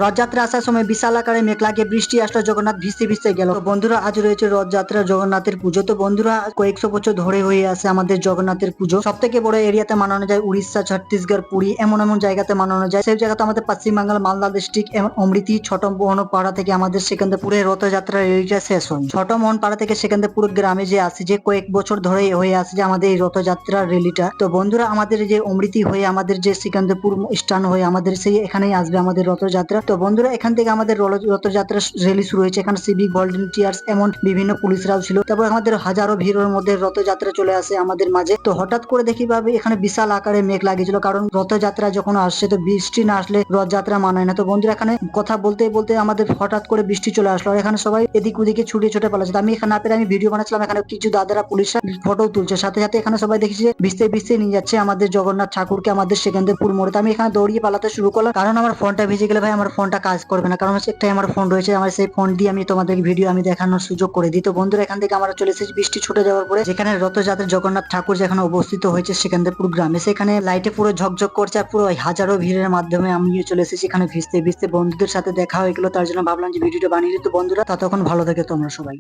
রথযাত্রা আসার সময় বিশাল আকারে মেঘ লাগিয়ে বৃষ্টি আসলো, জগন্নাথ ভিজতে ভিজতে গেল। তো বন্ধুরা, আজ রয়েছে রথযাত্রা, জগন্নাথের পুজো। তো বন্ধুরা, কয়েকশো বছর ধরে হয়ে আছে আমাদের জগন্নাথের পুজো। সব থেকে বড় এরিয়াতে মানানো যায় উড়িষ্যা, ছত্তিশগড়, পুরী, এমন এমন জায়গাতে মানানো যায়। সেই জায়গাতে আমাদের পশ্চিমবাংলার মালদা ডিস্ট্রিক্ট অমৃতি ছোট মোহনপাড়া থেকে আমাদের সেকেন্দ্রপুরে রথযাত্রা রেলিটা শেষ হয়। ছোট মোহনপাড়া থেকে সেকেন্দ্রপুর গ্রামে যে আসে, যে কয়েক বছর ধরে হয়ে আসছে যে আমাদের এই রথযাত্রা রেলিটা। তো বন্ধুরা, আমাদের যে অমৃতি হয়ে আমাদের যে সেকেন্দ্রপুর স্টান হয়ে আমাদের সেই এখানেই আসবে আমাদের রথযাত্রা। তো বন্ধুরা, এখান থেকে আমাদের রথযাত্রা রেলি শুরু হয়েছে। এখানে সিভিক ভলেন্টিয়ার্স এমন বিভিন্ন পুলিশরাও ছিল। তারপর আমাদের হাজারো ভিড়ের মধ্যে রথযাত্রা চলে আসে আমাদের মাঝে। তো হঠাৎ করে দেখি ভাবে এখানে বিশাল আকারে মেঘ লাগিয়েছিল, কারণ রথযাত্রা যখন আসছে তো বৃষ্টি না আসলে রথযাত্রা মানায় না। তো বন্ধুরা, এখানে কথা বলতে বলতে আমাদের হঠাৎ করে বৃষ্টি চলে আসলো, আর এখানে সবাই এদিক ওদিকে ছুটে ছুটে পালাচ্ছে। আমি এখানে না পেরে আমি ভিডিও বানাচ্ছিলাম। এখানে কিছু দাদারা পুলিশরা ফটো তুলছে, সাথে সাথে এখানে সবাই দেখি যে ভিজতে ভিজতে নিয়ে যাচ্ছে আমাদের জগন্নাথ ঠাকুরকে আমাদের সেকেন্দ্রপুর মোড়ে। তো আমি এখানে দৌড়িয়ে পালাতে শুরু করলাম, কারণ আমার ফোনটা ভিজে গেলে ভাই আমার ফোনটা কাজ করবে না। কারণ হচ্ছে একটাই আমার ফোন রয়েছে, আমার সেই ফোন দিয়ে আমি তোমাদের ভিডিও আমি দেখানোর সুযোগ করে দিই। তো বন্ধুরা, এখান থেকে আমরা চলে এসেছি বৃষ্টি ছুটে যাওয়ার পরে, যেখানে রথযাত্রা জগন্নাথ ঠাকুর যেখানে অবস্থিত হয়েছে সেকেন্দ্রপুর গ্রামে, সেখানে লাইটে পুরো ঝকঝক করছে, আর পুরো হাজারো ভিড়ের মাধ্যমে আমি চলে এসেছি এখানে ভিজতে ভিজতে। বন্ধুদের সাথে দেখা হয়ে গেলো, তার জন্য ভাবলাম যে ভিডিওটা বানিয়ে দিই। তো বন্ধুরা, ততক্ষণ ভালো থাকে তোমরা সবাই।